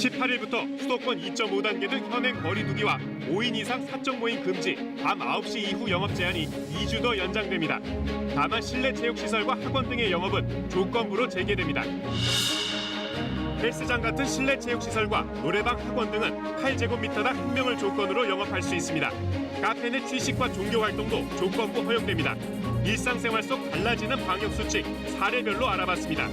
18일부터 수도권 2.5단계 등 현행 거리두기와 5인 이상 사적 모임 금지, 밤 9시 이후 영업 제한이 2주 더 연장됩니다. 다만 실내 체육시설과 학원 등의 영업은 조건부로 재개됩니다. 헬스장 같은 실내 체육시설과 노래방, 학원 등은 8제곱미터당 1명을 조건으로 영업할 수 있습니다. 카페 내 취식과 종교활동도 조건부 허용됩니다. 일상생활 속 달라지는 방역수칙 사례별로 알아봤습니다.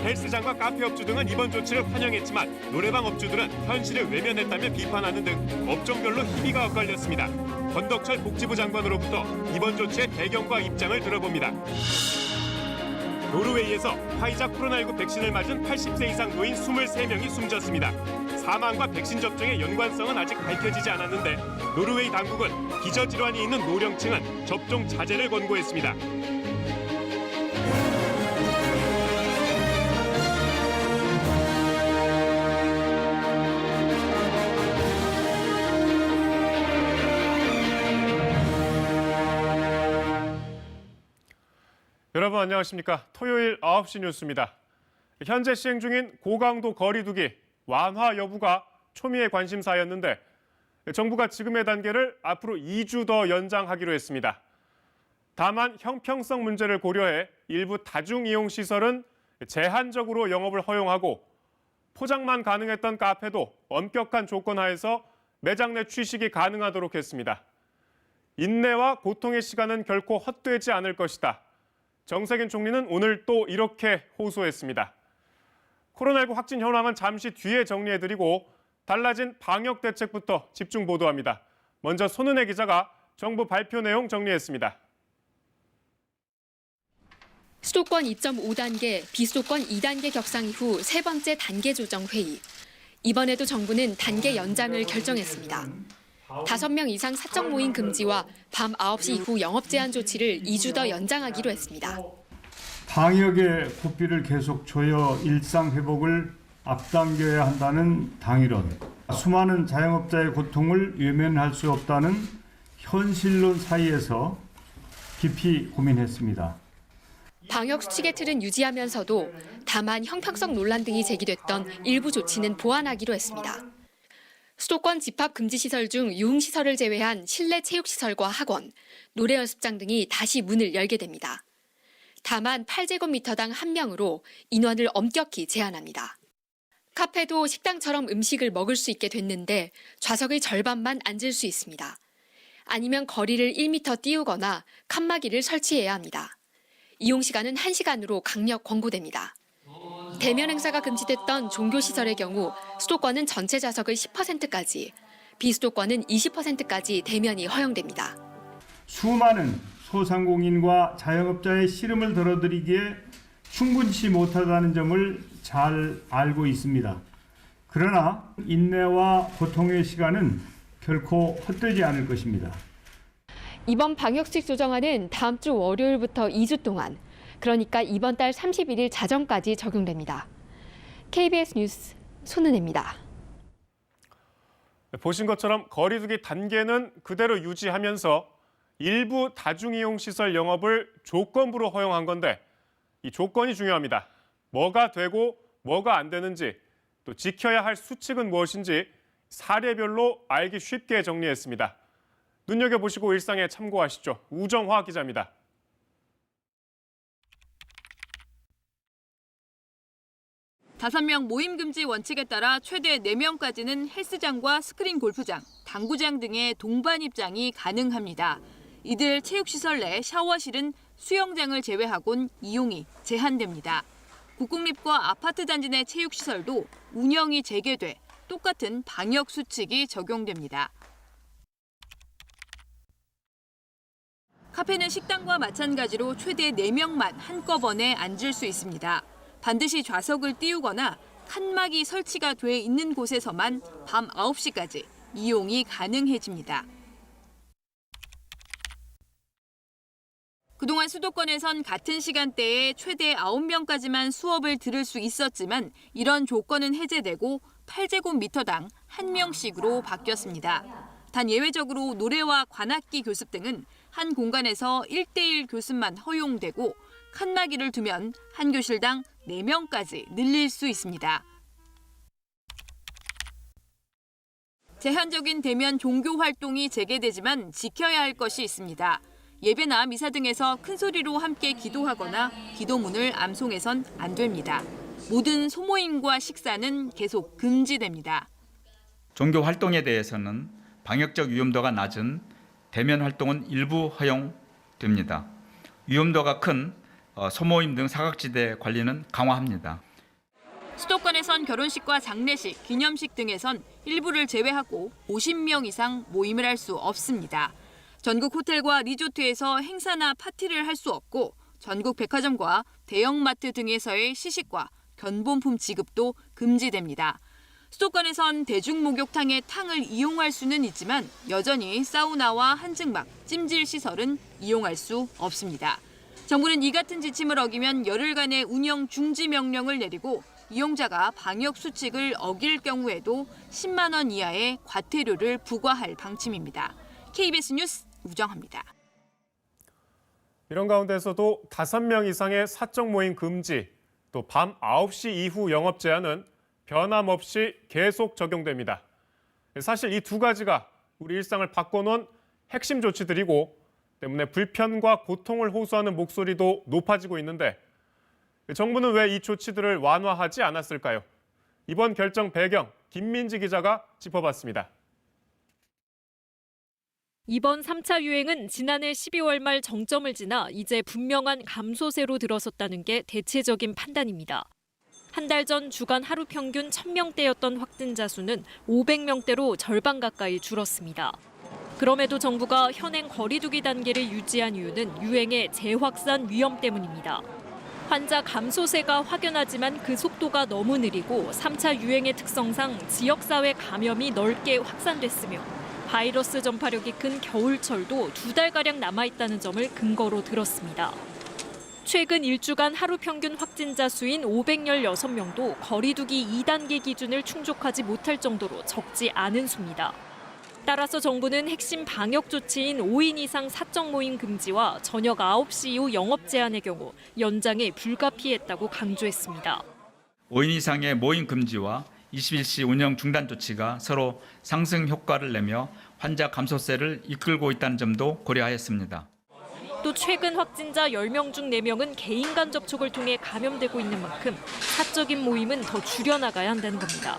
헬스장과 카페 업주 등은 이번 조치를 환영했지만 노래방 업주들은 현실을 외면했다며 비판하는 등 업종별로 희비가 엇갈렸습니다. 권덕철 복지부 장관으로부터 이번 조치의 배경과 입장을 들어봅니다. 노르웨이에서 화이자 코로나19 백신을 맞은 80세 이상 노인 23명이 숨졌습니다. 사망과 백신 접종의 연관성은 아직 밝혀지지 않았는데 노르웨이 당국은 기저질환이 있는 노령층은 접종 자제를 권고했습니다. 여러분 안녕하십니까? 토요일 9시 뉴스입니다. 현재 시행 중인 고강도 거리두기 완화 여부가 초미의 관심사였는데 정부가 지금의 단계를 앞으로 2주 더 연장하기로 했습니다. 다만 형평성 문제를 고려해 일부 다중이용시설은 제한적으로 영업을 허용하고 포장만 가능했던 카페도 엄격한 조건 하에서 매장 내 취식이 가능하도록 했습니다. 인내와 고통의 시간은 결코 헛되지 않을 것이다. 정세균 총리는 오늘 또 이렇게 호소했습니다. 코로나19 확진 현황은 잠시 뒤에 정리해드리고 달라진 방역 대책부터 집중 보도합니다. 먼저 손은혜 기자가 정부 발표 내용 정리했습니다. 수도권 2.5단계, 비수도권 2단계 격상 이후 세 번째 단계 조정 회의. 이번에도 정부는 단계 연장을 결정했습니다. 5명 이상 사적 모임 금지와 밤 9시 이후 영업 제한 조치를 2주 더 연장하기로 했습니다. 방역의 고삐를 계속 조여 일상 회복을 앞당겨야 한다는 당위론, 수많은 자영업자의 고통을 외면할 수 없다는 현실론 사이에서 깊이 고민했습니다. 방역 수칙의 틀은 유지하면서도 다만 형평성 논란 등이 제기됐던 일부 조치는 보완하기로 했습니다. 수도권 집합금지시설 중 유흥시설을 제외한 실내 체육시설과 학원, 노래 연습장 등이 다시 문을 열게 됩니다. 다만 8제곱미터당 1명으로 인원을 엄격히 제한합니다. 카페도 식당처럼 음식을 먹을 수 있게 됐는데 좌석의 절반만 앉을 수 있습니다. 아니면 거리를 1m 띄우거나 칸막이를 설치해야 합니다. 이용시간은 1시간으로 강력 권고됩니다. 대면 행사가 금지됐던 종교시설의 경우 수도권은 전체 좌석의 10%까지, 비수도권은 20%까지 대면이 허용됩니다. 수많은 소상공인과 자영업자의 시름을 덜어드리기에 충분치 못하다는 점을 잘 알고 있습니다. 그러나 인내와 고통의 시간은 결코 헛되지 않을 것입니다. 이번 방역수칙 조정안은 다음 주 월요일부터 2주 동안, 그러니까 이번 달 31일 자정까지 적용됩니다. KBS 뉴스 손은혜입니다. 보신 것처럼 거리두기 단계는 그대로 유지하면서 일부 다중이용시설 영업을 조건부로 허용한 건데 이 조건이 중요합니다. 뭐가 되고 뭐가 안 되는지, 또 지켜야 할 수칙은 무엇인지 사례별로 알기 쉽게 정리했습니다. 눈여겨보시고 일상에 참고하시죠. 우정화 기자입니다. 다섯 명 모임 금지 원칙에 따라 최대 4명까지는 헬스장과 스크린 골프장, 당구장 등의 동반 입장이 가능합니다. 이들 체육시설 내 샤워실은 수영장을 제외하곤 이용이 제한됩니다. 국공립과 아파트 단지 내 체육시설도 운영이 재개돼 똑같은 방역 수칙이 적용됩니다. 카페는 식당과 마찬가지로 최대 4명만 한꺼번에 앉을 수 있습니다. 반드시 좌석을 띄우거나 칸막이 설치가 돼 있는 곳에서만 밤 9시까지 이용이 가능해집니다. 그동안 수도권에선 같은 시간대에 최대 9명까지만 수업을 들을 수 있었지만 이런 조건은 해제되고 8제곱미터당 1명씩으로 바뀌었습니다. 단 예외적으로 노래와 관악기 교습 등은 한 공간에서 1대1 교습만 허용되고 칸막이를 두면 한 교실당 4명까지 늘릴 수 있습니다. 제한적인 대면 종교 활동이 재개되지만 지켜야 할 것이 있습니다. 예배나 미사 등에서 큰 소리로 함께 기도하거나 기도문을 암송해선 안 됩니다. 모든 소모임과 식사는 계속 금지됩니다. 종교 활동에 대해서는 방역적 위험도가 낮은 대면 활동은 일부 허용됩니다. 위험도가 큰 소모임 등 사각지대 관리는 강화합니다. 수도권에선 결혼식과 장례식, 기념식 등에선 일부를 제외하고 50명 이상 모임을 할 수 없습니다. 전국 호텔과 리조트에서 행사나 파티를 할 수 없고 전국 백화점과 대형마트 등에서의 시식과 견본품 지급도 금지됩니다. 수도권에선 대중목욕탕의 탕을 이용할 수는 있지만 여전히 사우나와 한증막, 찜질 시설은 이용할 수 없습니다. 정부는 이 같은 지침을 어기면 열흘간의 운영 중지 명령을 내리고 이용자가 방역 수칙을 어길 경우에도 10만 원 이하의 과태료를 부과할 방침입니다. KBS 뉴스 우정합니다. 이런 가운데서도 5명 이상의 사적 모임 금지, 또 밤 9시 이후 영업 제한은 변함없이 계속 적용됩니다. 사실 이 두 가지가 우리 일상을 바꿔놓은 핵심 조치들이고 때문에 불편과 고통을 호소하는 목소리도 높아지고 있는데 정부는 왜 이 조치들을 완화하지 않았을까요? 이번 결정 배경 김민지 기자가 짚어봤습니다. 이번 3차 유행은 지난해 12월 말 정점을 지나 이제 분명한 감소세로 들어섰다는 게 대체적인 판단입니다. 한 달 전 주간 하루 평균 1,000명대였던 확진자 수는 500명대로 절반 가까이 줄었습니다. 그럼에도 정부가 현행 거리두기 단계를 유지한 이유는 유행의 재확산 위험 때문입니다. 환자 감소세가 확연하지만 그 속도가 너무 느리고 3차 유행의 특성상 지역사회 감염이 넓게 확산됐으며 바이러스 전파력이 큰 겨울철도 2달가량 남아있다는 점을 근거로 들었습니다. 최근 1주간 하루 평균 확진자 수인 516명도 거리두기 2단계 기준을 충족하지 못할 정도로 적지 않은 수입니다. 따라서 정부는 핵심 방역 조치인 5인 이상 사적 모임 금지와 저녁 9시 이후 영업 제한의 경우 연장에 불가피했다고 강조했습니다. 5인 이상의 모임 금지와 21시 운영 중단 조치가 서로 상승 효과를 내며 환자 감소세를 이끌고 있다는 점도 고려하였습니다. 또 최근 확진자 10명 중 4명은 개인 간 접촉을 통해 감염되고 있는 만큼 사적인 모임은 더 줄여나가야 한다는 겁니다.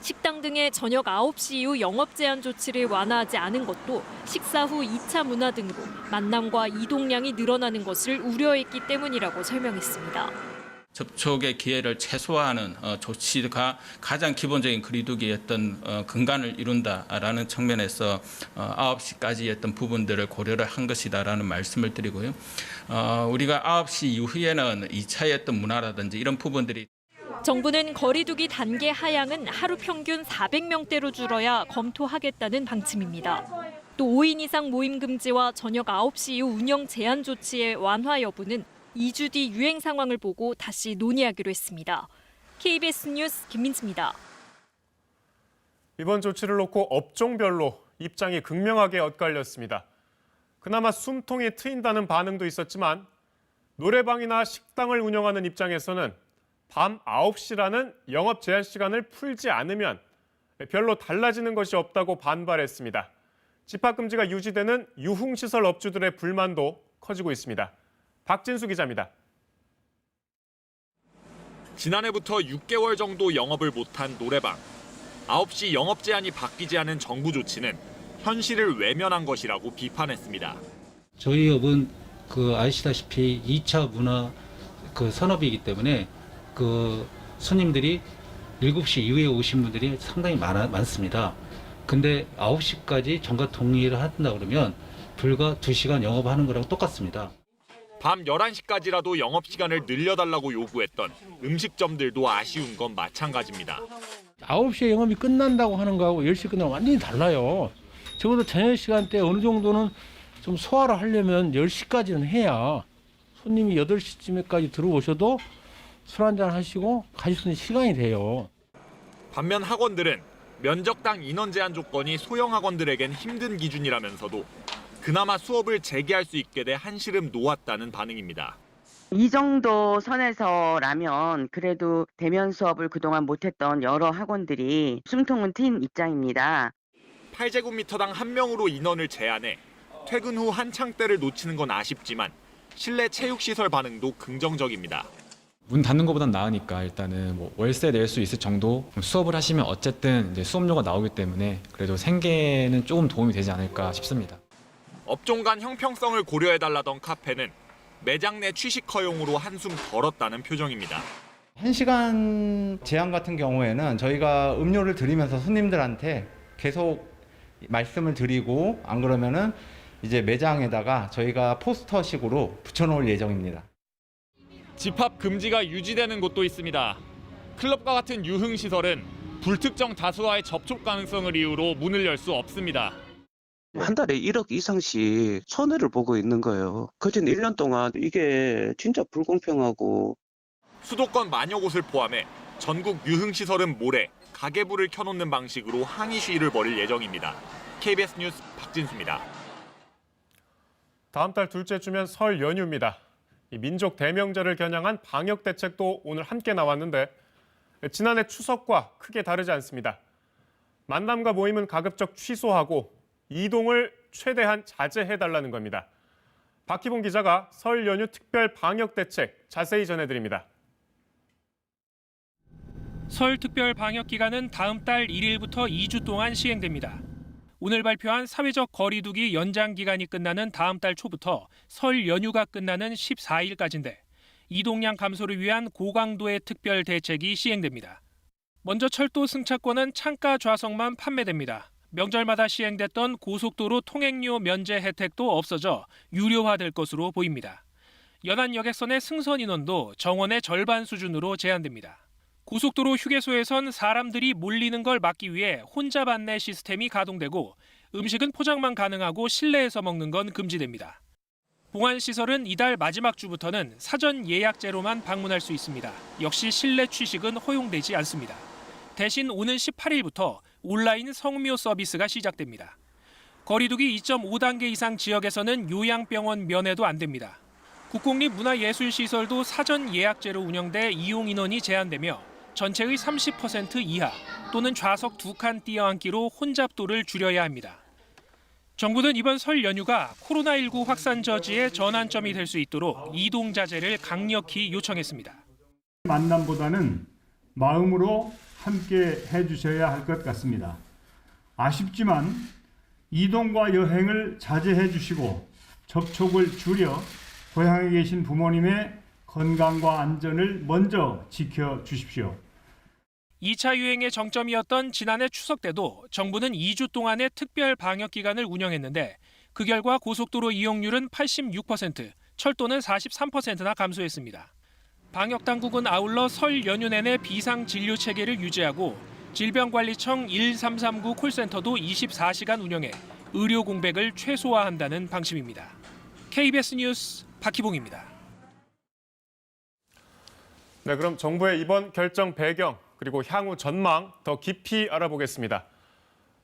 식당 등의 저녁 9시 이후 영업 제한 조치를 완화하지 않은 것도 식사 후 2차 문화 등으로 만남과 이동량이 늘어나는 것을 우려했기 때문이라고 설명했습니다. 접촉의 기회를 최소화하는 조치가 가장 기본적인 거리두기의 어떤 근간을 이룬다라는 측면에서 9시까지 했던 부분들을 고려를 한 것이다라는 말씀을 드리고요. 우리가 9시 이후에는 2차의 어떤 문화라든지 이런 부분들이 정부는 거리두기 단계 하향은 하루 평균 400명대로 줄어야 검토하겠다는 방침입니다. 또 5인 이상 모임 금지와 저녁 9시 이후 운영 제한 조치의 완화 여부는 2주 뒤 유행 상황을 보고 다시 논의하기로 했습니다. KBS 뉴스 김민지입니다. 이번 조치를 놓고 업종별로 입장이 극명하게 엇갈렸습니다. 그나마 숨통이 트인다는 반응도 있었지만 노래방이나 식당을 운영하는 입장에서는 밤 9시라는 영업 제한 시간을 풀지 않으면 별로 달라지는 것이 없다고 반발했습니다. 집합금지가 유지되는 유흥시설 업주들의 불만도 커지고 있습니다. 박진수 기자입니다. 지난해부터 6개월 정도 영업을 못한 노래방. 9시 영업 제한이 바뀌지 않은 정부 조치는 현실을 외면한 것이라고 비판했습니다. 저희 업은 아시다시피 2차 문화 산업이기 때문에 손님들이 7시 이후에 오신 분들이 상당히 많습니다. 근데 9시까지 정가 동의를 한다 그러면 불과 2시간 영업하는 거랑 똑같습니다. 밤 11시까지라도 영업시간을 늘려달라고 요구했던 음식점들도 아쉬운 건 마찬가지입니다. 9시에 영업이 끝난다고 하는 거하고 10시 끝나면 완전히 달라요. 적어도 저녁 시간대 어느 정도는 좀 소화를 하려면 10시까지는 해야 손님이 8시쯤에까지 들어오셔도 술 한잔 하시고 가실 수 있는 시간이 돼요. 반면 학원들은 면적당 인원 제한 조건이 소형 학원들에겐 힘든 기준이라면서도 그나마 수업을 재개할 수 있게 돼 한시름 놓았다는 반응입니다. 이 정도 선에서라면 그래도 대면 수업을 그동안 못했던 여러 학원들이 숨통은 트인 입장입니다. 8제곱미터당 한 명으로 인원을 제한해 퇴근 후 한창 때를 놓치는 건 아쉽지만 실내 체육시설 반응도 긍정적입니다. 문 닫는 것보단 나으니까 일단은 뭐 월세 낼 수 있을 정도 수업을 하시면 어쨌든 이제 수업료가 나오기 때문에 그래도 생계는 조금 도움이 되지 않을까 싶습니다. 업종 간 형평성을 고려해달라던 카페는 매장 내 취식 허용으로 한숨 덜었다는 표정입니다. 1시간 제한 같은 경우에는 저희가 음료를 드리면서 손님들한테 계속 말씀을 드리고 안 그러면은 이제 매장에다가 저희가 포스터식으로 붙여놓을 예정입니다. 집합 금지가 유지되는 곳도 있습니다. 클럽과 같은 유흥시설은 불특정 다수와의 접촉 가능성을 이유로 문을 열 수 없습니다. 한 달에 1억 이상씩 손해를 보고 있는 거예요. 그전 1년 동안 이게 진짜 불공평하고. 수도권 만여 곳을 포함해 전국 유흥시설은 모레 가계부를 켜놓는 방식으로 항의 시위를 벌일 예정입니다. KBS 뉴스 박진수입니다. 다음 달 둘째 주면 설 연휴입니다. 이 민족 대명절을 겨냥한 방역 대책도 오늘 함께 나왔는데 지난해 추석과 크게 다르지 않습니다. 만남과 모임은 가급적 취소하고 이동을 최대한 자제해달라는 겁니다. 박희봉 기자가 설 연휴 특별 방역 대책 자세히 전해드립니다. 설 특별 방역 기간은 다음 달 1일부터 2주 동안 시행됩니다. 오늘 발표한 사회적 거리두기 연장 기간이 끝나는 다음 달 초부터 설 연휴가 끝나는 14일까지인데 이동량 감소를 위한 고강도의 특별 대책이 시행됩니다. 먼저 철도 승차권은 창가 좌석만 판매됩니다. 명절마다 시행됐던 고속도로 통행료 면제 혜택도 없어져 유료화될 것으로 보입니다. 연안 여객선의 승선 인원도 정원의 절반 수준으로 제한됩니다. 고속도로 휴게소에선 사람들이 몰리는 걸 막기 위해 혼잡 안내 시스템이 가동되고 음식은 포장만 가능하고 실내에서 먹는 건 금지됩니다. 봉안시설은 이달 마지막 주부터는 사전 예약제로만 방문할 수 있습니다. 역시 실내 취식은 허용되지 않습니다. 대신 오는 18일부터 온라인 성묘 서비스가 시작됩니다. 거리두기 2.5단계 이상 지역에서는 요양병원 면회도 안 됩니다. 국공립문화예술시설도 사전 예약제로 운영돼 이용 인원이 제한되며 전체의 30% 이하 또는 좌석 2칸 띄어앉기로 혼잡도를 줄여야 합니다. 정부는 이번 설 연휴가 코로나19 확산 저지의 전환점이 될 수 있도록 이동 자제를 강력히 요청했습니다. 만남보다는 마음으로 함께 해주셔야 할 것 같습니다. 아쉽지만 이동과 여행을 자제해 주시고 접촉을 줄여 고향에 계신 부모님의 건강과 안전을 먼저 지켜주십시오. 2차 유행의 정점이었던 지난해 추석 때도 정부는 2주 동안의 특별 방역 기간을 운영했는데 그 결과 고속도로 이용률은 86%, 철도는 43%나 감소했습니다. 방역당국은 아울러 설 연휴 내내 비상진료 체계를 유지하고 질병관리청 1339 콜센터도 24시간 운영해 의료 공백을 최소화한다는 방침입니다. KBS 뉴스 박희봉입니다. 네, 그럼 정부의 이번 결정 배경 그리고 향후 전망 더 깊이 알아보겠습니다.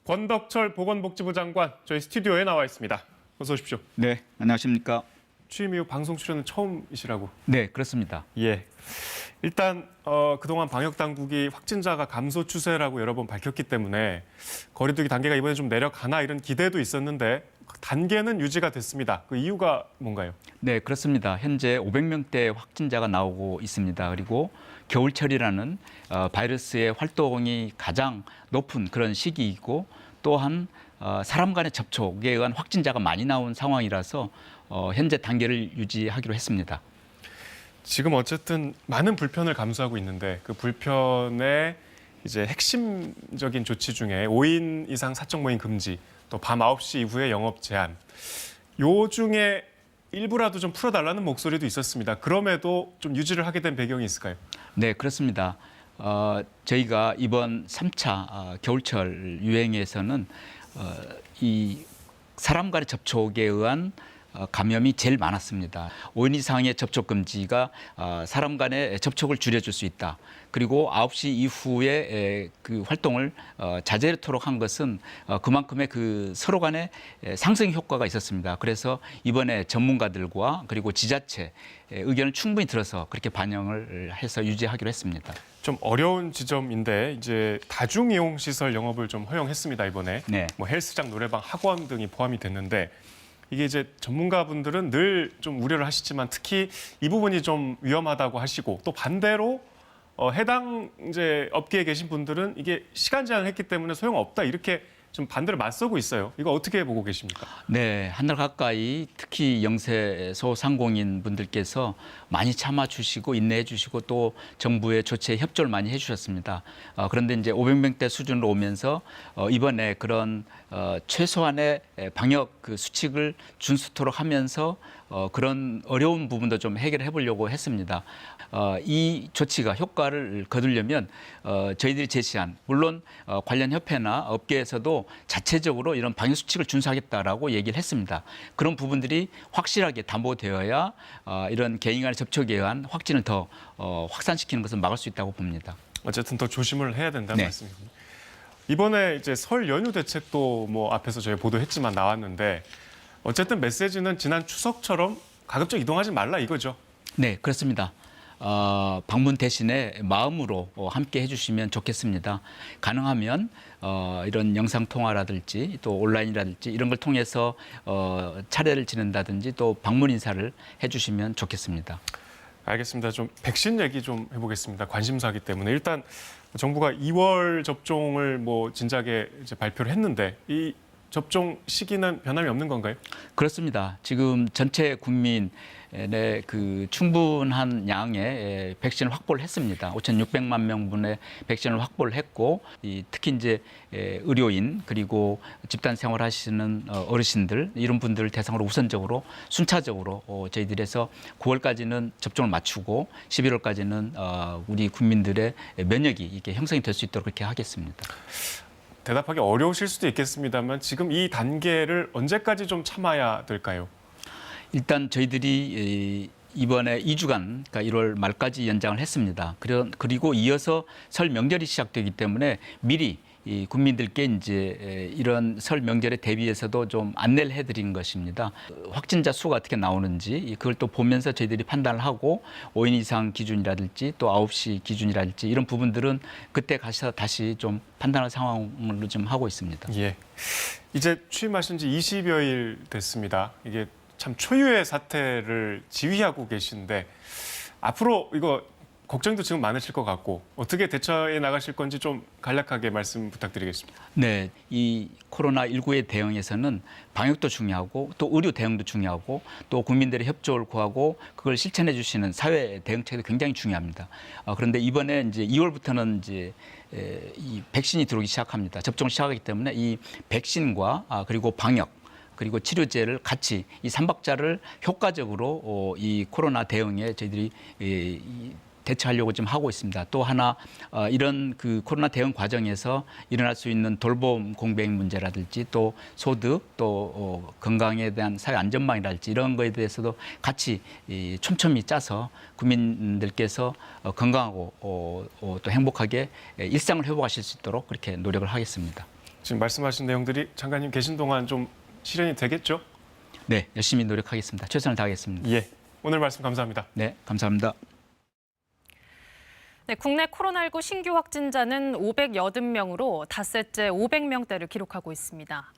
권덕철 보건복지부 장관 저희 스튜디오에 나와 있습니다. 어서 오십시오. 네, 안녕하십니까. 취임 이후 방송 출연은 처음이시라고. 네, 그렇습니다. 예. 일단 그동안 방역 당국이 확진자가 감소 추세라고 여러 번 밝혔기 때문에 거리두기 단계가 이번에 좀 내려가나 이런 기대도 있었는데 단계는 유지가 됐습니다. 그 이유가 뭔가요? 네, 그렇습니다. 현재 500명대 확진자가 나오고 있습니다. 그리고 겨울철이라는 바이러스의 활동이 가장 높은 그런 시기이고 또한 사람 간의 접촉에 의한 확진자가 많이 나온 상황이라서 현재 단계를 유지하기로 했습니다. 지금 어쨌든 많은 불편을 감수하고 있는데 그 불편의 이제 핵심적인 조치 중에 5인 이상 사적 모임 금지, 또 밤 9시 이후에 영업 제한, 요 중에 일부라도 좀 풀어달라는 목소리도 있었습니다. 그럼에도 좀 유지를 하게 된 배경이 있을까요? 네, 그렇습니다. 저희가 이번 3차 겨울철 유행에서는 이 사람 간의 접촉에 의한 감염이 제일 많았습니다. 5인 이상의 접촉 금지가 사람 간의 접촉을 줄여줄 수 있다. 그리고 9시 이후에 그 활동을 자제토록 한 것은 그만큼의 그 서로 간의 상승 효과가 있었습니다. 그래서 이번에 전문가들과 그리고 지자체 의견을 충분히 들어서 그렇게 반영을 해서 유지하기로 했습니다. 좀 어려운 지점인데 이제 다중이용 시설 영업을 좀 허용했습니다, 이번에. 네. 뭐 헬스장, 노래방, 학원 등이 포함이 됐는데 이게 이제 전문가분들은 늘 좀 우려를 하시지만 특히 이 부분이 좀 위험하다고 하시고 또 반대로 해당 이제 업계에 계신 분들은 이게 시간 제한을 했기 때문에 소용없다 이렇게 좀 반대로 맞서고 있어요. 이거 어떻게 보고 계십니까? 네, 한 달 가까이 특히 영세 소상공인 분들께서 많이 참아주시고 인내해 주시고 또 정부의 조치에 협조를 많이 해주셨습니다. 그런데 이제 500명대 수준으로 오면서 이번에 그런 최소한의 방역 그 수칙을 준수토록 하면서 그런 어려운 부분도 좀 해결해 보려고 했습니다. 이 조치가 효과를 거두려면 저희들이 제시한 물론 관련 협회나 업계에서도 자체적으로 이런 방역 수칙을 준수하겠다라고 얘기를 했습니다. 그런 부분들이 확실하게 담보되어야 이런 개인 간의 접촉에 의한 확진을 더 확산시키는 것을 막을 수 있다고 봅니다. 어쨌든 더 조심을 해야 된다는 네. 말씀입니다. 이번에 이제 설 연휴 대책도 뭐 앞에서 저희 보도했지만 나왔는데 어쨌든 메시지는 지난 추석처럼 가급적 이동하지 말라 이거죠. 네, 그렇습니다. 방문 대신에 마음으로 함께 해주시면 좋겠습니다. 가능하면 이런 영상 통화라든지 또 온라인이라든지 이런 걸 통해서 차례를 지낸다든지 또 방문 인사를 해주시면 좋겠습니다. 알겠습니다. 좀 백신 얘기 좀 해보겠습니다. 관심사기 때문에 일단 정부가 2월 접종을 뭐 진작에 이제 발표를 했는데 이 접종 시기는 변함이 없는 건가요? 그렇습니다. 지금 전체 국민의 그 충분한 양의 백신을 확보를 했습니다. 5,600만 명분의 백신을 확보를 했고, 특히 이제 의료인 그리고 집단 생활하시는 어르신들 이런 분들을 대상으로 우선적으로 순차적으로 저희들에서 9월까지는 접종을 마치고 11월까지는 우리 국민들의 면역이 이게 형성이 될 수 있도록 그렇게 하겠습니다. 대답하기 어려우실 수도 있겠습니다만 지금 이 단계를 언제까지 좀 참아야 될까요? 일단 저희들이 이번에 2주간, 그러니까 1월 말까지 연장을 했습니다. 그리고 이어서 설 명절이 시작되기 때문에 미리 이 국민들께 이제 이런 설 명절에 대비해서도 좀 안내를 해드린 것입니다. 확진자 수가 어떻게 나오는지 그걸 또 보면서 저희들이 판단을 하고 5인 이상 기준이라든지 또 9시 기준이라든지 이런 부분들은 그때 가서 다시 좀 판단할 상황으로 좀 하고 있습니다. 예, 이제 취임하신 지 20여일 됐습니다. 이게 참 초유의 사태를 지휘하고 계신데 앞으로 이거 걱정도 지금 많으실 것 같고 어떻게 대처해 나가실 건지 좀 간략하게 말씀 부탁드리겠습니다. 네, 이 코로나19에 대응에서는 방역도 중요하고 또 의료 대응도 중요하고 또 국민들의 협조를 구하고 그걸 실천해 주시는 사회 대응책도 굉장히 중요합니다. 그런데 이번에 이제 2월부터는 이제 이 백신이 들어오기 시작합니다. 접종을 시작하기 때문에 이 백신과 그리고 방역 그리고 치료제를 같이 이 3박자를 효과적으로 이 코로나 대응에 저희들이 대처하려고 좀 하고 있습니다. 또 하나 이런 그 코로나 대응 과정에서 일어날 수 있는 돌봄 공백 문제라든지 또 소득 또 건강에 대한 사회 안전망이랄지 이런 거에 대해서도 같이 촘촘히 짜서 국민들께서 건강하고 또 행복하게 일상을 회복하실 수 있도록 그렇게 노력을 하겠습니다. 지금 말씀하신 내용들이 장관님 계신 동안 좀 실현이 되겠죠? 네, 열심히 노력하겠습니다. 최선을 다하겠습니다. 예, 오늘 말씀 감사합니다. 네, 감사합니다. 네, 국내 코로나19 신규 확진자는 580명으로 닷새째 500명대를 기록하고 있습니다.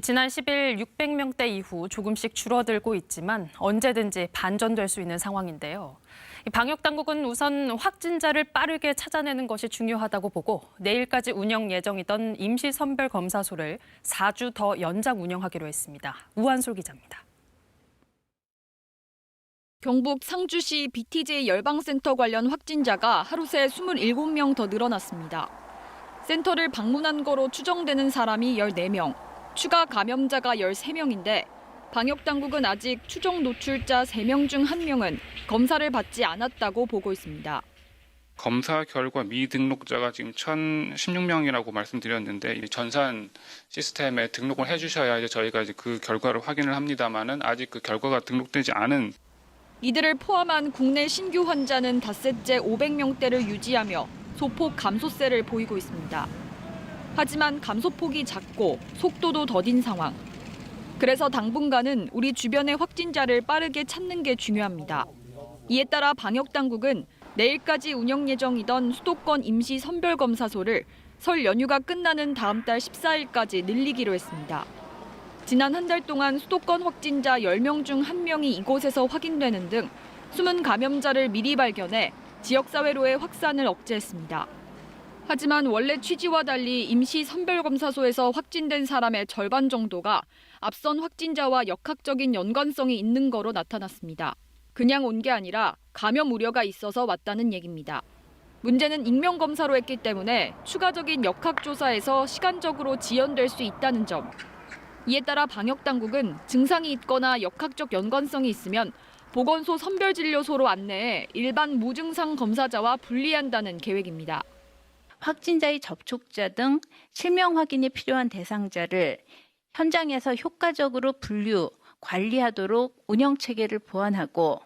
지난 10일 600명대 이후 조금씩 줄어들고 있지만 언제든지 반전될 수 있는 상황인데요. 방역당국은 우선 확진자를 빠르게 찾아내는 것이 중요하다고 보고 내일까지 운영 예정이던 임시선별검사소를 4주 더 연장 운영하기로 했습니다. 우한솔 기자입니다. 경북 상주시 BTJ 열방센터 관련 확진자가 하루 새 27명 더 늘어났습니다. 센터를 방문한 거로 추정되는 사람이 14명, 추가 감염자가 13명인데 방역당국은 아직 추정 노출자 3명 중 1명은 검사를 받지 않았다고 보고 있습니다. 검사 결과 미등록자가 지금 1,016명이라고 말씀드렸는데 이 전산 시스템에 등록을 해주셔야 이제 저희가 이제 그 결과를 확인을 합니다만은 아직 그 결과가 등록되지 않은 이들을 포함한 국내 신규 환자는 닷새째 500명대를 유지하며 소폭 감소세를 보이고 있습니다. 하지만 감소폭이 작고 속도도 더딘 상황. 그래서 당분간은 우리 주변의 확진자를 빠르게 찾는 게 중요합니다. 이에 따라 방역당국은 내일까지 운영 예정이던 수도권 임시 선별검사소를 설 연휴가 끝나는 다음 달 14일까지 늘리기로 했습니다. 지난 한 달 동안 수도권 확진자 10명 중 1명이 이곳에서 확인되는 등 숨은 감염자를 미리 발견해 지역사회로의 확산을 억제했습니다. 하지만 원래 취지와 달리 임시 선별검사소에서 확진된 사람의 절반 정도가 앞선 확진자와 역학적인 연관성이 있는 거로 나타났습니다. 그냥 온 게 아니라 감염 우려가 있어서 왔다는 얘기입니다. 문제는 익명검사로 했기 때문에 추가적인 역학조사에서 시간적으로 지연될 수 있다는 점. 이에 따라 방역당국은 증상이 있거나 역학적 연관성이 있으면 보건소 선별진료소로 안내해 일반 무증상 검사자와 분리한다는 계획입니다. 확진자의 접촉자 등 실명 확인이 필요한 대상자를 현장에서 효과적으로 분류, 관리하도록 운영체계를 보완하고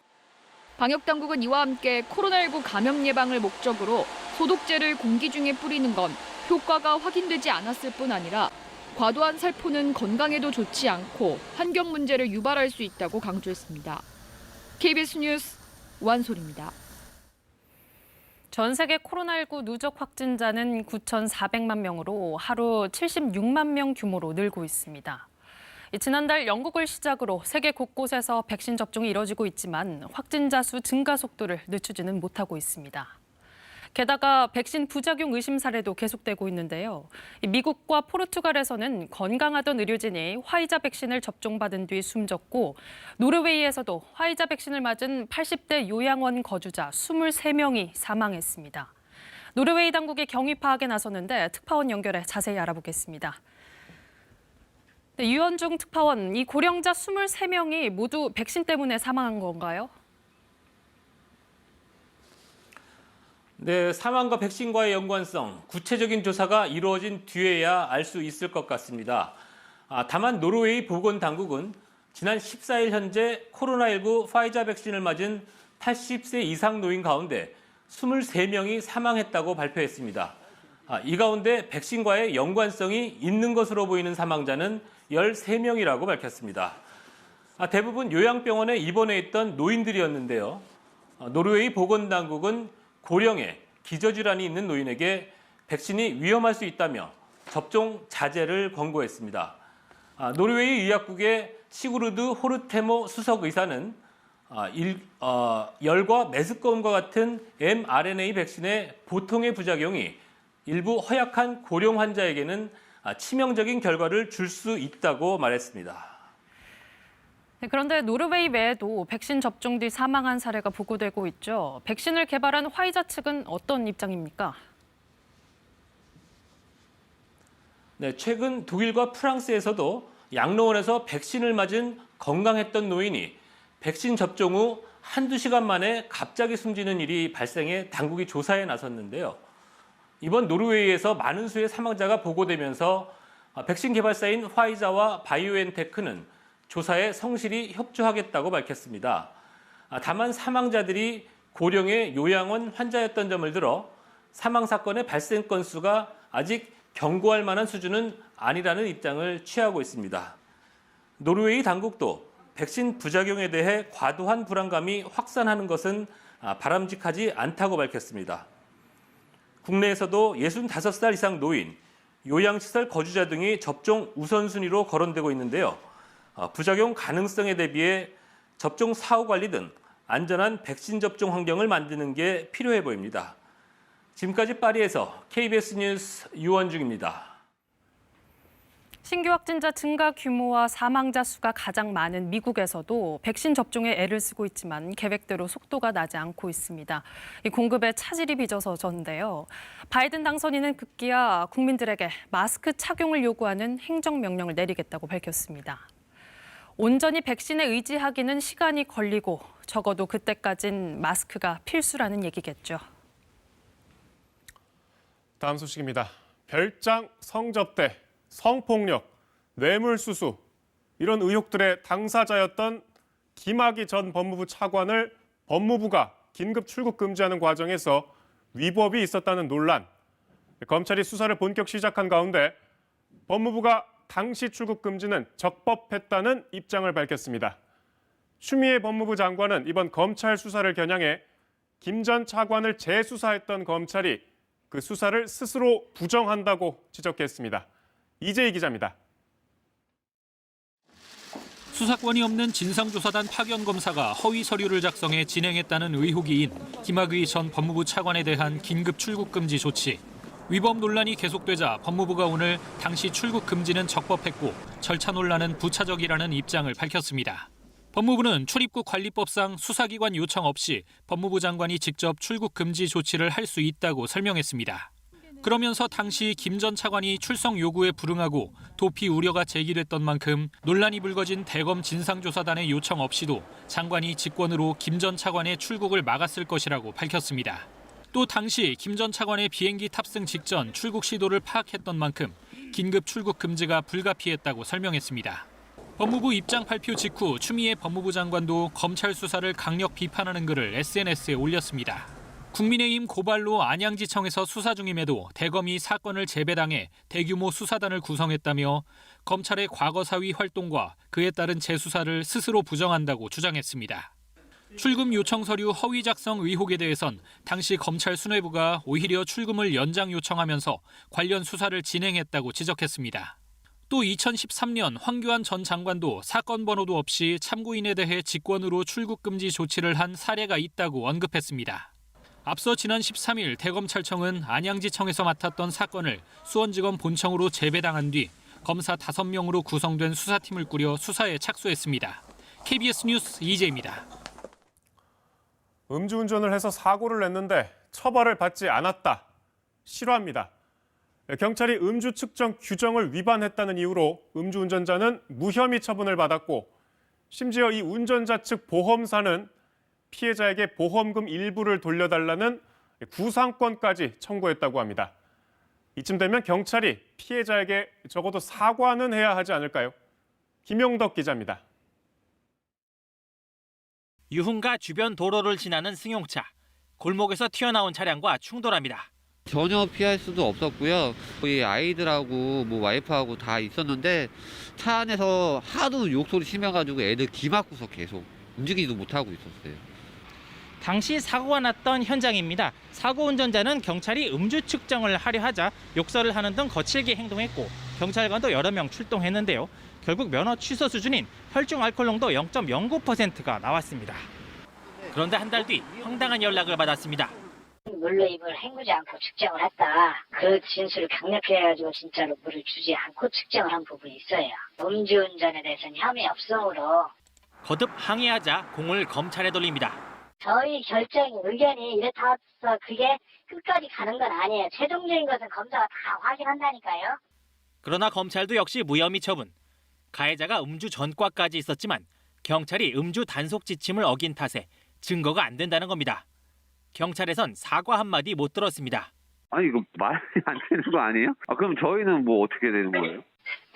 방역당국은 이와 함께 코로나19 감염 예방을 목적으로 소독제를 공기 중에 뿌리는 건 효과가 확인되지 않았을 뿐 아니라 과도한 살포는 건강에도 좋지 않고 환경 문제를 유발할 수 있다고 강조했습니다. KBS 뉴스 우한솔입니다. 전 세계 코로나19 누적 확진자는 9,400만 명으로 하루 76만 명 규모로 늘고 있습니다. 지난달 영국을 시작으로 세계 곳곳에서 백신 접종이 이뤄지고 있지만 확진자 수 증가 속도를 늦추지는 못하고 있습니다. 게다가 백신 부작용 의심 사례도 계속되고 있는데요. 미국과 포르투갈에서는 건강하던 의료진이 화이자 백신을 접종받은 뒤 숨졌고 노르웨이에서도 화이자 백신을 맞은 80대 요양원 거주자 23명이 사망했습니다. 노르웨이 당국이 경위 파악에 나섰는데 특파원 연결해 자세히 알아보겠습니다. 네, 유현중 특파원, 이 고령자 23명이 모두 백신 때문에 사망한 건가요? 네, 사망과 백신과의 연관성, 구체적인 조사가 이루어진 뒤에야 알 수 있을 것 같습니다. 다만 노르웨이 보건당국은 지난 14일 현재 코로나19 화이자 백신을 맞은 80세 이상 노인 가운데 23명이 사망했다고 발표했습니다. 이 가운데 백신과의 연관성이 있는 것으로 보이는 사망자는 13명이라고 밝혔습니다. 대부분 요양병원에 입원해 있던 노인들이었는데요. 노르웨이 보건당국은 고령에 기저질환이 있는 노인에게 백신이 위험할 수 있다며 접종 자제를 권고했습니다. 노르웨이 의약국의 시구르드 호르테모 수석 의사는 열과 메스꺼움과 같은 mRNA 백신의 보통의 부작용이 일부 허약한 고령 환자에게는 치명적인 결과를 줄 수 있다고 말했습니다. 네, 그런데 노르웨이 외에도 백신 접종 뒤 사망한 사례가 보고되고 있죠. 백신을 개발한 화이자 측은 어떤 입장입니까? 네, 최근 독일과 프랑스에서도 양로원에서 백신을 맞은 건강했던 노인이 백신 접종 후 한두 시간 만에 갑자기 숨지는 일이 발생해 당국이 조사에 나섰는데요. 이번 노르웨이에서 많은 수의 사망자가 보고되면서 백신 개발사인 화이자와 바이오엔테크는 조사에 성실히 협조하겠다고 밝혔습니다. 다만 사망자들이 고령의 요양원 환자였던 점을 들어 사망 사건의 발생 건수가 아직 경고할 만한 수준은 아니라는 입장을 취하고 있습니다. 노르웨이 당국도 백신 부작용에 대해 과도한 불안감이 확산하는 것은 바람직하지 않다고 밝혔습니다. 국내에서도 65살 이상 노인, 요양시설 거주자 등이 접종 우선순위로 거론되고 있는데요. 부작용 가능성에 대비해 접종 사후 관리 등 안전한 백신 접종 환경을 만드는 게 필요해 보입니다. 지금까지 파리에서 KBS 뉴스 유원중입니다. 신규 확진자 증가 규모와 사망자 수가 가장 많은 미국에서도 백신 접종에 애를 쓰고 있지만 계획대로 속도가 나지 않고 있습니다. 이 공급에 차질이 빚어서인데요. 바이든 당선인은 급기야 국민들에게 마스크 착용을 요구하는 행정명령을 내리겠다고 밝혔습니다. 온전히 백신에 의지하기는 시간이 걸리고 적어도 그때까진 마스크가 필수라는 얘기겠죠. 다음 소식입니다. 별장 성접대, 성폭력, 뇌물수수 이런 의혹들의 당사자였던 김학의 전 법무부 차관을 법무부가 긴급 출국 금지하는 과정에서 위법이 있었다는 논란. 검찰이 수사를 본격 시작한 가운데 법무부가 당시 출국 금지는 적법했다는 입장을 밝혔습니다. 추미애 법무부 장관은 이번 검찰 수사를 겨냥해 김 전 차관을 재수사했던 검찰이 그 수사를 스스로 부정한다고 지적했습니다. 이재희 기자입니다. 수사권이 없는 진상조사단 파견 검사가 허위 서류를 작성해 진행했다는 의혹이인 김학의 전 법무부 차관에 대한 긴급 출국 금지 조치. 위법 논란이 계속되자 법무부가 오늘 당시 출국 금지는 적법했고 절차 논란은 부차적이라는 입장을 밝혔습니다. 법무부는 출입국 관리법상 수사기관 요청 없이 법무부 장관이 직접 출국 금지 조치를 할 수 있다고 설명했습니다. 그러면서 당시 김 전 차관이 출석 요구에 불응하고 도피 우려가 제기됐던 만큼 논란이 불거진 대검 진상조사단의 요청 없이도 장관이 직권으로 김 전 차관의 출국을 막았을 것이라고 밝혔습니다. 또 당시 김 전 차관의 비행기 탑승 직전 출국 시도를 파악했던 만큼 긴급 출국 금지가 불가피했다고 설명했습니다. 법무부 입장 발표 직후 추미애 법무부 장관도 검찰 수사를 강력 비판하는 글을 SNS에 올렸습니다. 국민의힘 고발로 안양지청에서 수사 중임에도 대검이 사건을 재배당해 대규모 수사단을 구성했다며 검찰의 과거 사위 활동과 그에 따른 재수사를 스스로 부정한다고 주장했습니다. 출금 요청 서류 허위 작성 의혹에 대해선 당시 검찰 수뇌부가 오히려 출금을 연장 요청하면서 관련 수사를 진행했다고 지적했습니다. 또 2013년 황교안 전 장관도 사건 번호도 없이 참고인에 대해 직권으로 출국 금지 조치를 한 사례가 있다고 언급했습니다. 앞서 지난 13일 대검찰청은 안양지청에서 맡았던 사건을 수원지검 본청으로 재배당한 뒤 검사 5명으로 구성된 수사팀을 꾸려 수사에 착수했습니다. KBS 뉴스 이재입니다. 음주운전을 해서 사고를 냈는데 처벌을 받지 않았다. 실화입니다. 경찰이 음주 측정 규정을 위반했다는 이유로 음주운전자는 무혐의 처분을 받았고 심지어 이 운전자 측 보험사는 피해자에게 보험금 일부를 돌려달라는 구상권까지 청구했다고 합니다. 이쯤 되면 경찰이 피해자에게 적어도 사과는 해야 하지 않을까요? 김용덕 기자입니다. 유흥가 주변 도로를 지나는 승용차. 골목에서 튀어나온 차량과 충돌합니다. 전혀 피할 수도 없었고요. 거의 아이들하고 와이프하고 다 있었는데 차 안에서 하도 욕소리 심해가지고 애들 귀 막고서 계속 움직이지도 못하고 있었어요. 당시 사고가 났던 현장입니다. 사고 운전자는 경찰이 음주 측정을 하려 하자 욕설을 하는 등 거칠게 행동했고 경찰관도 여러 명 출동했는데요. 결국 면허 취소 수준인 혈중 알코올 농도 0.09%가 나왔습니다. 그런데 한 달 뒤 황당한 연락을 받았습니다. 물로 입을 헹구지 않고 측정을 했다. 그 진술을 강력히 해가지고 진짜로 물을 주지 않고 측정을 한 부분이 있어요. 음주운전에 대해서는 혐의 없음으로. 거듭 항의하자 공을 검찰에 돌립니다. 저희 결정 의견이 이렇다 해서 그게 끝까지 가는 건 아니에요. 최종적인 것은 검사가 다 확인한다니까요. 그러나 검찰도 역시 무혐의 처분. 가해자가 음주 전과까지 있었지만 경찰이 음주 단속 지침을 어긴 탓에 증거가 안 된다는 겁니다. 경찰에선 사과 한마디 못 들었습니다. 아니 이거 말이 안 되는 거 아니에요? 그럼 저희는 뭐 어떻게 되는 거예요?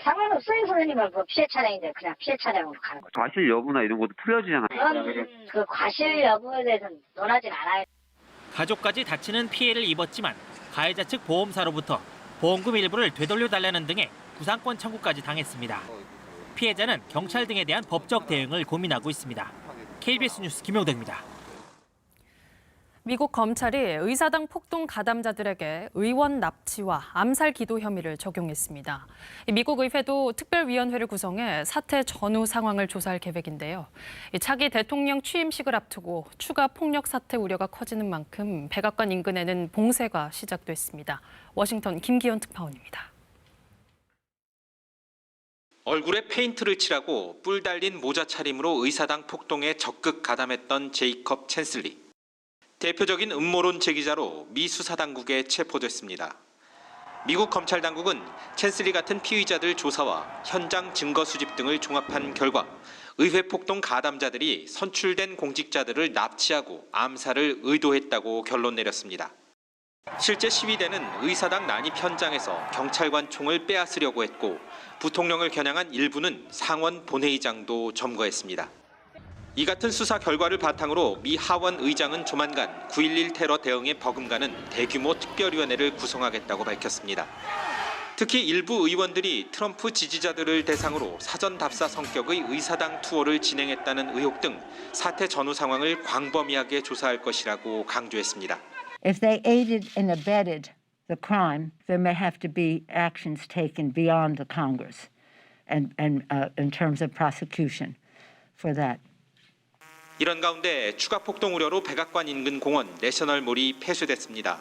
상관없어요. 선생님은 피해 차량인데 그냥 피해 차량으로 가는 거죠. 과실 여부나 이런 것도 풀려지잖아요. 그건 그 과실 여부에 대해서는 논하진 않아요. 가족까지 다치는 피해를 입었지만 가해자 측 보험사로부터 보험금 일부를 되돌려달라는 등의 구상권 청구까지 당했습니다. 피해자는 경찰 등에 대한 법적 대응을 고민하고 있습니다. KBS 뉴스 김용덕입니다. 미국 검찰이 의사당 폭동 가담자들에게 의원 납치와 암살 기도 혐의를 적용했습니다. 미국 의회도 특별위원회를 구성해 사태 전후 상황을 조사할 계획인데요. 차기 대통령 취임식을 앞두고 추가 폭력 사태 우려가 커지는 만큼 백악관 인근에는 봉쇄가 시작됐습니다. 워싱턴 김기현 특파원입니다. 얼굴에 페인트를 칠하고 뿔 달린 모자 차림으로 의사당 폭동에 적극 가담했던 제이컵 챈슬리. 대표적인 음모론 제기자로 미 수사당국에 체포됐습니다. 미국 검찰 당국은 챈슬리 같은 피의자들 조사와 현장 증거 수집 등을 종합한 결과 의회 폭동 가담자들이 선출된 공직자들을 납치하고 암살을 의도했다고 결론 내렸습니다. 실제 시위대는 의사당 난입 현장에서 경찰관 총을 빼앗으려고 했고 부통령을 겨냥한 일부는 상원 본회의장도 점거했습니다. 이 같은 수사 결과를 바탕으로 미 하원 의장은 조만간 9.11 테러 대응에 버금가는 대규모 특별위원회를 구성하겠다고 밝혔습니다. 특히 일부 의원들이 트럼프 지지자들을 대상으로 사전 답사 성격의 의사당 투어를 진행했다는 의혹 등 사태 전후 상황을 광범위하게 조사할 것이라고 강조했습니다. If they aided and abetted the crime, there may have to be actions taken beyond the Congress and in terms of prosecution for that. 이런 가운데 추가 폭동 우려로 백악관 인근 공원 내셔널몰이 폐쇄됐습니다.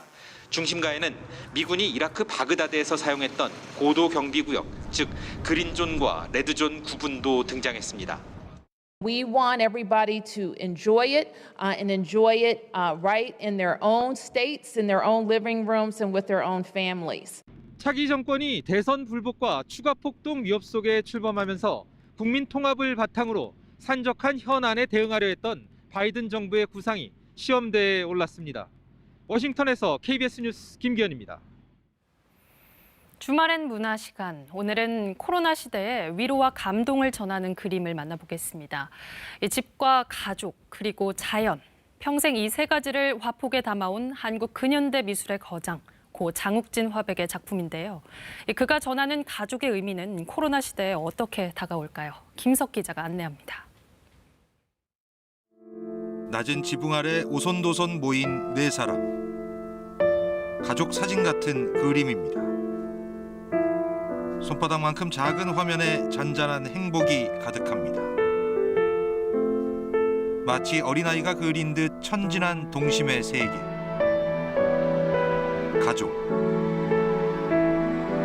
중심가에는 미군이 이라크 바그다드에서 사용했던 고도 경비구역, 즉 그린존과 레드존 구분도 등장했습니다. We want everybody to enjoy it and enjoy it right in their own states, in their own living rooms and with their own families. 차기 정권이 대선 불복과 추가 폭동 위협 속에 출범하면서 국민 통합을 바탕으로 산적한 현안에 대응하려 했던 바이든 정부의 구상이 시험대에 올랐습니다. 워싱턴에서 KBS 뉴스 김기현입니다. 주말엔 문화 시간. 오늘은 코로나 시대에 위로와 감동을 전하는 그림을 만나보겠습니다. 집과 가족 그리고 자연, 평생 이 세 가지를 화폭에 담아온 한국 근현대 미술의 거장 고 장욱진 화백의 작품인데요. 그가 전하는 가족의 의미는 코로나 시대에 어떻게 다가올까요? 김석 기자가 안내합니다. 낮은 지붕 아래 오손도손 모인 네 사람. 가족 사진 같은 그림입니다. 손바닥만큼 작은 화면에 잔잔한 행복이 가득합니다. 마치 어린아이가 그린 듯 천진한 동심의 세계. 가족,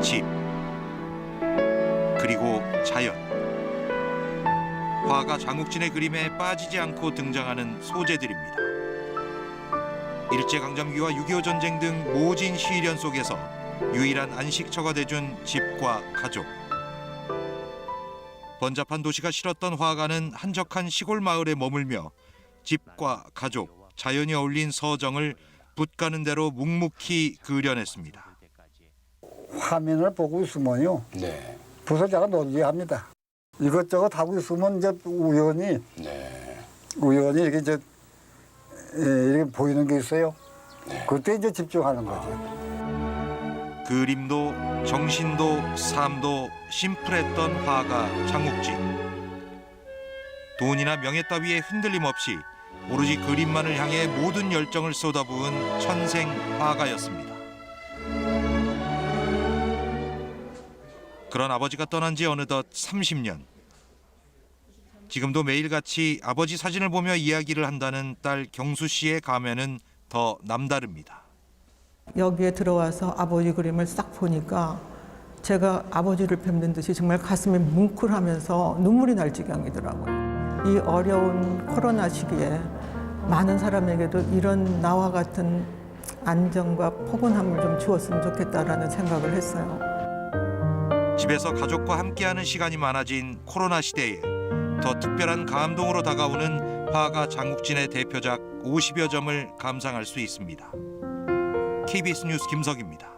집, 그리고 자연. 화가 장욱진의 그림에 빠지지 않고 등장하는 소재들입니다. 일제강점기와 6.25 전쟁 등 모진 시련 속에서 유일한 안식처가 돼준 집과 가족. 번잡한 도시가 싫었던 화가는 한적한 시골 마을에 머물며 집과 가족, 자연이 어울린 서정을 붓 가는 대로 묵묵히 그려냈습니다. 화면을 보고 있으면요, 부서자가 논리합니다. 이것저것 하고 있으면 이제 우연히 이렇게 이제 이렇게 보이는 게 있어요. 그때 이제 집중하는 거죠. 그림도 정신도 삶도 심플했던 화가 장욱진. 돈이나 명예 따위에 흔들림 없이 오로지 그림만을 향해 모든 열정을 쏟아부은 천생 화가였습니다. 그런 아버지가 떠난 지 어느덧 30년. 지금도 매일같이 아버지 사진을 보며 이야기를 한다는 딸 경수 씨의 감회는 더 남다릅니다. 여기에 들어와서 아버지 그림을 싹 보니까 제가 아버지를 뵙는 듯이 정말 가슴이 뭉클하면서 눈물이 날 지경이더라고요. 이 어려운 코로나 시기에 많은 사람에게도 이런 나와 같은 안정과 포근함을 좀 주었으면 좋겠다라는 생각을 했어요. 집에서 가족과 함께하는 시간이 많아진 코로나 시대에 더 특별한 감동으로 다가오는 화가 장욱진의 대표작 50여 점을 감상할 수 있습니다. KBS 뉴스 김석입니다.